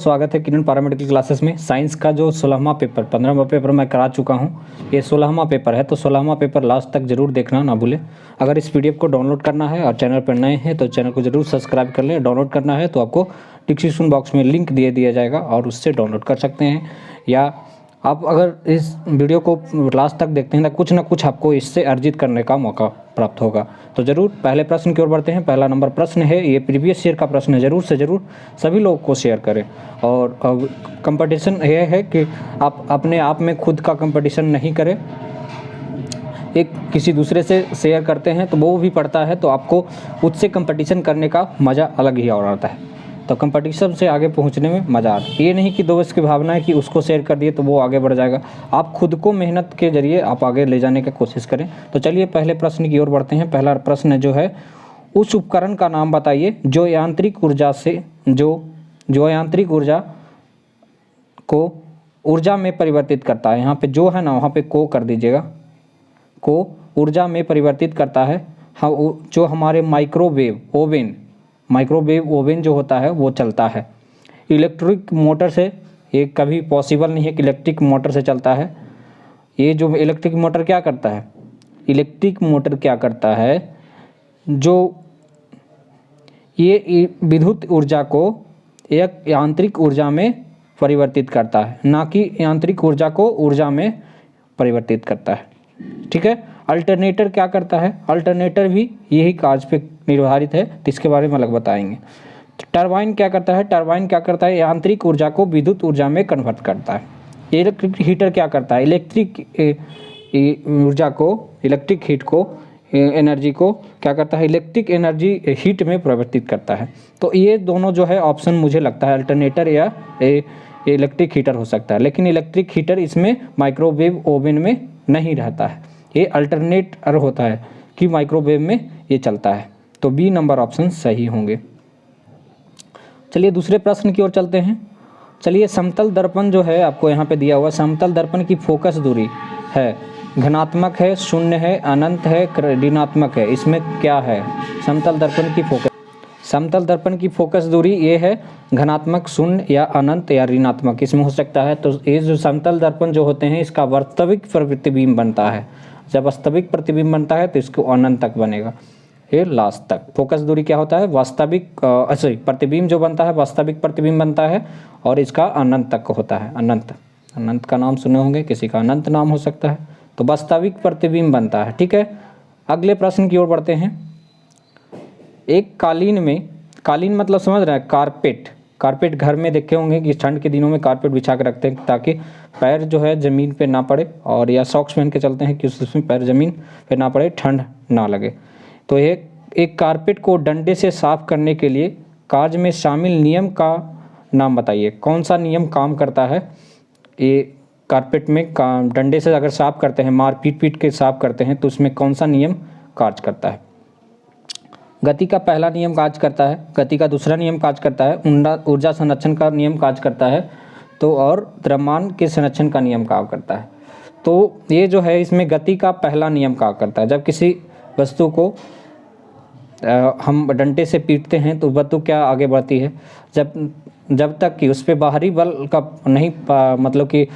स्वागत है किरण paramedical classes में। साइंस का जो 16वां पेपर 15वां पेपर मैं करा चुका हूं। ये 16वां पेपर है, तो 16वां पेपर लास्ट तक जरूर देखना ना भूलें। अगर इस पीडीएफ को डाउनलोड करना है और चैनल पर नए हैं तो चैनल को जरूर सब्सक्राइब कर लें। डाउनलोड करना है तो आपको डिस्क्रिप्शन बॉक्स में लिंक दे दिया जाएगा और उससे डाउनलोड कर सकते हैं। या आप अगर इस वीडियो को लास्ट तक देखते हैं तो कुछ ना कुछ आपको इससे अर्जित करने का मौका प्राप्त होगा। तो ज़रूर पहले प्रश्न की ओर बढ़ते हैं। पहला नंबर प्रश्न है, ये प्रीवियस ईयर का प्रश्न है। ज़रूर से ज़रूर सभी लोगों को शेयर करें। और कंपटीशन ये है कि आप अपने आप में खुद का कंपटीशन नहीं करें, एक किसी दूसरे से शेयर करते हैं तो वो भी पढ़ता है तो आपको उससे कंपटीशन करने का मज़ा अलग ही और आता है। तो कंपटीशन से आगे पहुंचने में मज़ा आता है। ये नहीं कि दोस्त की भावना है कि उसको शेयर कर दिए तो वो आगे बढ़ जाएगा। आप खुद को मेहनत के जरिए आप आगे ले जाने की कोशिश करें। तो चलिए पहले प्रश्न की ओर बढ़ते हैं। पहला प्रश्न जो है, उस उपकरण का नाम बताइए जो यांत्रिक ऊर्जा से जो यांत्रिक ऊर्जा को ऊर्जा में परिवर्तित करता है। यहाँ पे जो है ना वहाँ पे को कर दीजिएगा, को ऊर्जा में परिवर्तित करता है। हाँ, जो हमारे माइक्रोवेव ओवन जो होता है वो चलता है इलेक्ट्रिक मोटर से। ये कभी पॉसिबल नहीं है कि इलेक्ट्रिक मोटर से चलता है। ये जो इलेक्ट्रिक मोटर क्या करता है, इलेक्ट्रिक मोटर क्या करता है, जो ये विद्युत ऊर्जा को एक यांत्रिक ऊर्जा में परिवर्तित करता है, ना कि यांत्रिक ऊर्जा को ऊर्जा में परिवर्तित करता है। ठीक है। अल्टरनेटर क्या करता है, अल्टरनेटर भी यही कार्य पे निर्धारित है, तो इसके बारे में अलग बताएंगे। टरबाइन क्या करता है, टरबाइन क्या करता है, यांत्रिक ऊर्जा को विद्युत ऊर्जा में कन्वर्ट करता है। इलेक्ट्रिक हीटर क्या करता है, इलेक्ट्रिक ऊर्जा को, इलेक्ट्रिक हीट को, एनर्जी को क्या करता है, इलेक्ट्रिक एनर्जी हीट में परिवर्तित करता है। तो ये दोनों जो है ऑप्शन मुझे लगता है अल्टरनेटर या इलेक्ट्रिक हीटर हो सकता है, लेकिन इलेक्ट्रिक हीटर इसमें माइक्रोवेव ओवन में नहीं रहता है। ये अल्टरनेटर होता है कि माइक्रोवेव में ये चलता है। तो बी नंबर ऑप्शन सही होंगे। चलिए दूसरे प्रश्न की ओर चलते हैं। चलिए समतल दर्पण जो है आपको यहाँ पे दिया हुआ, समतल दर्पण की फोकस दूरी है, घनात्मक है, शून्य है, अनंत है, ऋणात्मक है। इसमें क्या है, समतल दर्पण की फोकस दूरी ये है घनात्मक, शून्य या अनंत या ऋणात्मक, इसमें हो सकता है। तो ये जो समतल दर्पण जो होते हैं इसका वास्तविक प्रतिबिंब बनता है। जब वास्तविक प्रतिबिंब बनता है तो इसको अनंत तक बनेगा, ये लास्ट तक। फोकस दूरी क्या होता है, वास्तविक प्रतिबिंब जो बनता है वास्तविक प्रतिबिंब बनता है और इसका अनंत तक होता है। अनंत का नाम सुने होंगे, किसी का अनंत नाम हो सकता है। तो वास्तविक प्रतिबिंब बनता है। ठीक है। अगले प्रश्न की ओर बढ़ते हैं। एक कालीन मतलब समझ रहे हैं, कारपेट घर में देखे होंगे कि ठंड के दिनों में कारपेट बिछा के रखते हैं ताकि पैर जो है ज़मीन पे ना पड़े, और या सॉक्स पहन के चलते हैं कि उसमें पैर ज़मीन पे ना पड़े, ठंड ना लगे। तो एक कारपेट को डंडे से साफ करने के लिए कार्य में शामिल नियम का नाम बताइए। कौन सा नियम काम करता है, ये कारपेट में डंडे से अगर साफ करते हैं, मार पीट के साफ करते हैं, तो उसमें कौन सा नियम कार्य करता है। गति का पहला नियम कार्य करता है, गति का दूसरा नियम कार्य करता है, ऊर्जा संरक्षण का नियम कार्य करता है, तो और द्रव्यमान के संरक्षण का नियम कार्य करता है। तो ये जो है इसमें गति का पहला नियम कार्य करता है। जब किसी वस्तु को हम डंडे से पीटते हैं तो वस्तु क्या आगे बढ़ती है, जब तक कि उस पर बाहरी बल का नहीं मतलब कि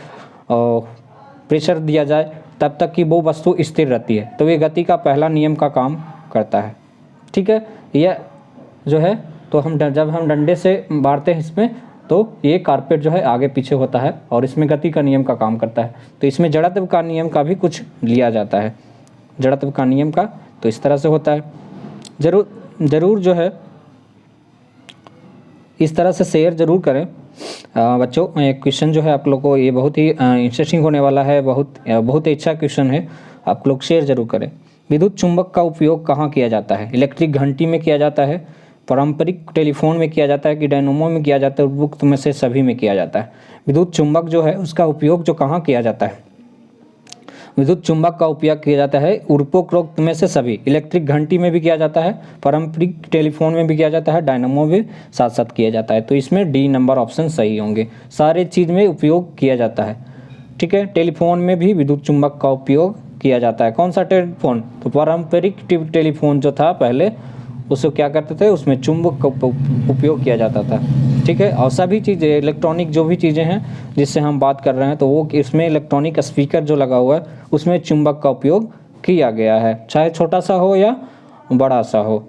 प्रेशर दिया जाए तब तक कि वो वस्तु स्थिर रहती है। तो ये गति का पहला नियम का काम करता है। ठीक है। यह जो है तो जब हम डंडे से मारते हैं इसमें तो ये कारपेट जो है आगे पीछे होता है और इसमें गति का नियम का काम करता है। तो इसमें जड़त्व का नियम का भी कुछ लिया जाता है, जड़त्व का नियम का, तो इस तरह से होता है। ज़रूर जो है इस तरह से शेयर ज़रूर करें बच्चों। क्वेश्चन जो है आप लोग को ये बहुत ही इंटरेस्टिंग होने वाला है, बहुत ही अच्छा क्वेश्चन है, आप लोग शेयर ज़रूर करें। विद्युत चुंबक का उपयोग कहाँ किया जाता है, इलेक्ट्रिक घंटी में किया जाता है, पारंपरिक टेलीफोन में किया जाता है कि डायनोमो में किया जाता है, उपयुक्त में से सभी में किया जाता है। विद्युत चुंबक जो है उसका उपयोग जो कहाँ किया जाता है, विद्युत चुंबक का उपयोग किया जाता है उपरोक्त में से सभी, इलेक्ट्रिक घंटी में भी किया जाता है, पारंपरिक टेलीफोन में भी किया जाता है, डायनामो में साथ साथ किया जाता है। तो इसमें डी नंबर ऑप्शन सही होंगे, सारे चीज़ में उपयोग किया जाता है। ठीक है। टेलीफोन में भी विद्युत चुंबक का उपयोग किया जाता है। कौन सा टेलीफोन, तो पारंपरिक टेलीफोन जो था पहले उसको क्या करते थे, उसमें चुंबक का उपयोग किया जाता था। ठीक है। और सभी चीज़ें इलेक्ट्रॉनिक जो भी चीज़ें हैं जिससे हम बात कर रहे हैं, तो वो इसमें इलेक्ट्रॉनिक स्पीकर जो लगा हुआ है उसमें चुंबक का उपयोग किया गया है, चाहे छोटा सा हो या बड़ा सा हो।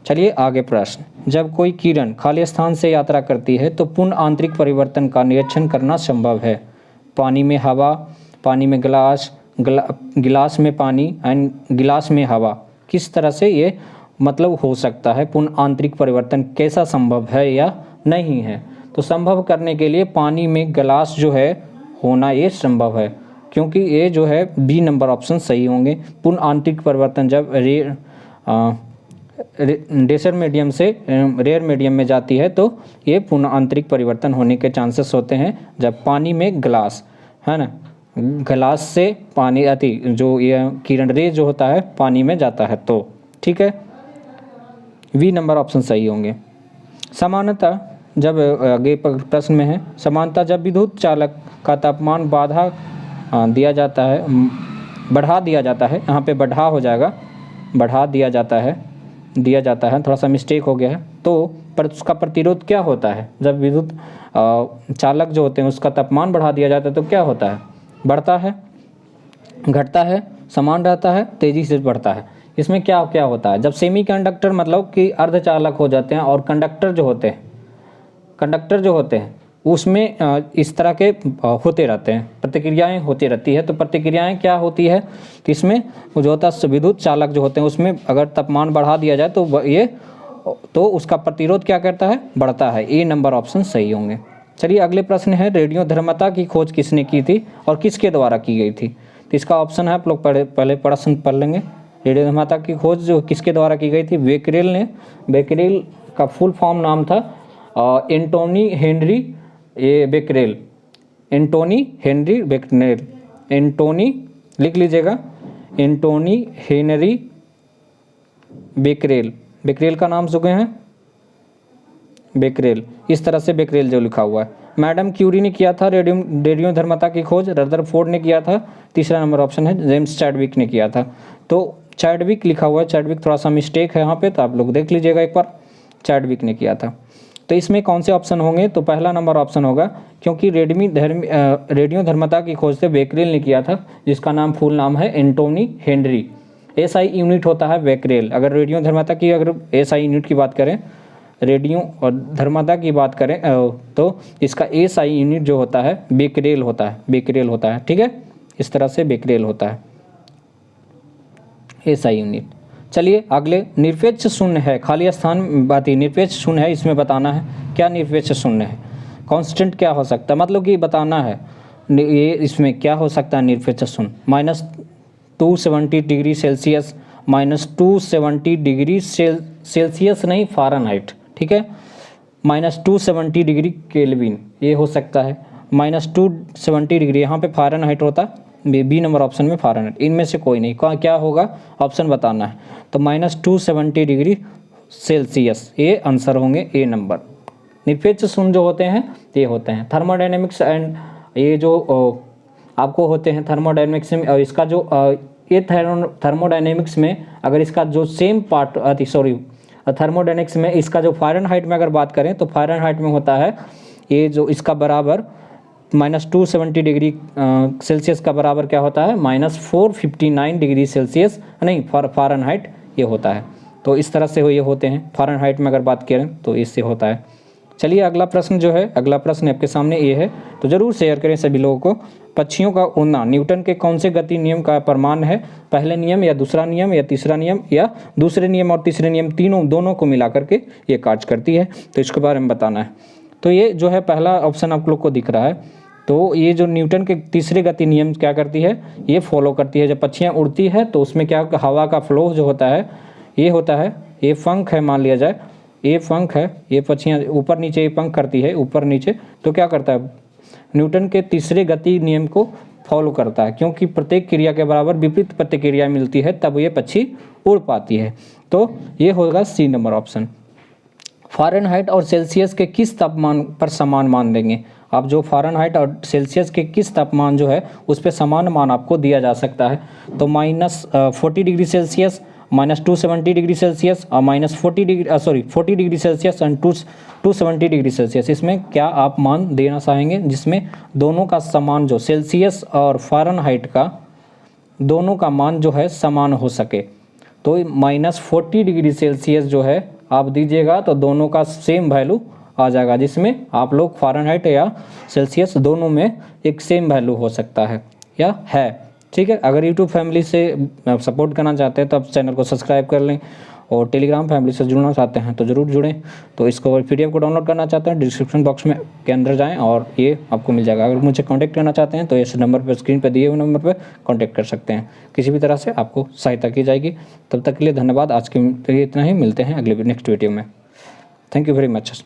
चलिए आगे प्रश्न, जब कोई किरण खाली स्थान से यात्रा करती है तो पूर्ण आंतरिक परिवर्तन का निरीक्षण करना संभव है। पानी में हवा, पानी में गिलास में पानी एंड गिलास में हवा, किस तरह से ये मतलब हो सकता है, पूर्ण आंतरिक परिवर्तन कैसा संभव है या नहीं है। तो संभव करने के लिए पानी में गिलास जो है होना ये संभव है, क्योंकि ये जो है बी नंबर ऑप्शन सही होंगे। पूर्ण आंतरिक परिवर्तन जब डेसर मीडियम से रेयर मीडियम में जाती है तो ये पूर्ण आंतरिक परिवर्तन होने के चांसेस होते हैं जब पानी में गिलास है ना, गिलास से पानी आती जो ये किरण रे जो होता है पानी में जाता है तो, ठीक है, वी नंबर ऑप्शन सही होंगे। समानता जब आगे प्रश्न में है, समानता जब विद्युत चालक का तापमान दिया जाता है, बढ़ा दिया जाता है, यहाँ पे बढ़ा हो जाएगा, बढ़ा दिया जाता है, थोड़ा सा मिस्टेक हो गया है। तो पर उसका प्रतिरोध क्या होता है, जब विद्युत चालक जो होते हैं उसका तापमान बढ़ा दिया जाता है तो क्या होता है, बढ़ता है, घटता है, समान रहता है, तेज़ी से बढ़ता है। इसमें क्या क्या होता है, जब सेमीकंडक्टर मतलब कि अर्धचालक हो जाते हैं और कंडक्टर जो होते हैं उसमें इस तरह के होते रहते हैं, प्रतिक्रियाएं होती रहती है। तो प्रतिक्रियाएं क्या होती है, तो इसमें जो होता है विद्युत चालक जो होते हैं उसमें अगर तापमान बढ़ा दिया जाए तो उसका प्रतिरोध क्या करता है, बढ़ता है। ए नंबर ऑप्शन सही होंगे। चलिए अगले प्रश्न है, रेडियोधर्मिता की खोज किसने की थी और किसके द्वारा की गई थी। तो इसका ऑप्शन है, आप लोग पहले प्रश्न पढ़ लेंगे। रेडियोधर्मिता की खोज जो किसके द्वारा की गई थी, बेकरेल ने। बेकरेल का फुल फॉर्म नाम था Antoine Henri Becquerel, Antoine Henri Becquerel, Antoine लिख लीजिएगा, एंटोनी हेनरी बेकरेल, बेकरेल का नाम सुने हैं, बेकरेल, इस तरह से बेकरेल जो लिखा हुआ है। मैडम क्यूरी ने किया था रेडियोधर्मिता की खोज, रदरफोर्ड ने किया था, तीसरा नंबर ऑप्शन है, जेम्स चैडविक ने किया था। तो चैडविक लिखा हुआ है, चैडविक थोड़ा सा मिस्टेक है यहाँ पे, तो आप लोग देख लीजिएगा एक बार, चैडविक ने किया था। तो इसमें कौन से ऑप्शन होंगे, तो पहला नंबर ऑप्शन होगा, क्योंकि रेडियोधर्मिता की खोज से बेकरेल ने किया था, जिसका नाम फुल नाम है एंटोनी हेनरी। एसआई यूनिट होता है बेकरेल। अगर रेडियोधर्मिता की अगर एसआई यूनिट की बात करें, रेडियो और धर्मिता की बात करें तो इसका एसआई यूनिट जो होता है बेकरेल होता है, बेकरेल होता है, ठीक है, इस तरह से बेकरेल होता है एसआई यूनिट। चलिए अगले, निरपेक्ष शून्य है, खाली स्थान बात ही निरपेक्ष शून्य है, इसमें बताना है क्या निरपेक्ष शून्य है, कांस्टेंट क्या हो सकता है, मतलब कि बताना है ये इसमें क्या हो सकता है निरपेक्ष शून्य। -270 डिग्री सेल्सियस, -270 डिग्री सेल्सियस नहीं फ़ारेनहाइट, ठीक है, -270 डिग्री केल्विन ये हो सकता है, -270 डिग्री यहाँ पे फ़ारेनहाइट होता है, बी नंबर ऑप्शन में फ़ारेनहाइट, इनमें से कोई नहीं, क्या होगा ऑप्शन बताना है। तो -270 डिग्री सेल्सियस ये आंसर होंगे, ए नंबर। निरपेक्ष शून्य जो होते हैं ये होते हैं थर्मोडायनेमिक्स एंड ये जो आपको होते हैं थर्मोडायनेमिक्स में, और इसका जो ये थर्मोडायनेमिक्स में अगर इसका जो सेम पार्ट थर्मोडायनेमिक्स में इसका जो फ़ारेनहाइट में अगर बात करें तो फ़ारेनहाइट में होता है ये जो इसका बराबर -270 डिग्री सेल्सियस का बराबर क्या होता है, -459 डिग्री सेल्सियस नहीं फ़ारेनहाइट ये होता है। तो इस तरह से ये होते हैं फ़ारेनहाइट में अगर बात करें तो इससे होता है। चलिए अगला प्रश्न जो है, अगला प्रश्न आपके सामने ये है, तो ज़रूर शेयर करें सभी लोगों को। पक्षियों का उड़ना न्यूटन के कौन से गति नियम का प्रमाण है, पहले नियम या दूसरा नियम या तीसरा नियम या दूसरे नियम और तीसरे नियम दोनों को मिला करके ये कार्य करती है, तो इसके बारे में बताना है। तो ये जो है पहला ऑप्शन आप लोग को दिख रहा है, तो ये जो न्यूटन के तीसरे गति नियम क्या करती है, ये फॉलो करती है। जब पक्षियाँ उड़ती है तो उसमें क्या हवा का फ्लो जो होता है ये होता है, ये पंख है मान लिया जाए, ये पंख है, ये पक्षियाँ ऊपर नीचे ये पंख करती है ऊपर नीचे, तो क्या करता है न्यूटन के तीसरे गति नियम को फॉलो करता है, क्योंकि प्रत्येक क्रिया के बराबर विपरीत प्रतिक्रिया मिलती है तब ये पक्षी उड़ पाती है। तो ये होगा सी नंबर ऑप्शन। फ़ारेनहाइट और सेल्सियस के किस तापमान पर समान मान देंगे आप, जो फ़ारेनहाइट और सेल्सियस के किस तापमान जो है उस पर समान मान आपको दिया जा सकता है। तो -40 डिग्री सेल्सियस -270 डिग्री सेल्सियस और -40 degree Celsius and 270 degree Celsius, इसमें क्या आप मान देना चाहेंगे जिसमें दोनों का समान, जो सेल्सियस और फ़ारेनहाइट का दोनों का मान जो है समान हो सके। तो -40 डिग्री सेल्सियस जो है आप दीजिएगा तो दोनों का सेम वैल्यू आ जाएगा, जिसमें आप लोग फ़ारेनहाइट या सेल्सियस दोनों में एक सेम वैल्यू हो सकता है या है। ठीक है, अगर यूट्यूब फैमिली से सपोर्ट करना चाहते हैं तो आप चैनल को सब्सक्राइब कर लें, और टेलीग्राम फैमिली से जुड़ना चाहते हैं तो ज़रूर जुड़ें। तो इसको अगर PDF को डाउनलोड करना चाहते हैं डिस्क्रिप्शन बॉक्स में के अंदर जाएं और ये आपको मिल जाएगा। अगर मुझे कांटेक्ट करना चाहते हैं तो इस नंबर पर, स्क्रीन पर दिए हुए नंबर पर कांटेक्ट कर सकते हैं। किसी भी तरह से आपको सहायता की जाएगी। तब तक के लिए धन्यवाद। आज के लिए इतना ही, मिलते हैं अगले नेक्स्ट वीडियो में। Thank you very much.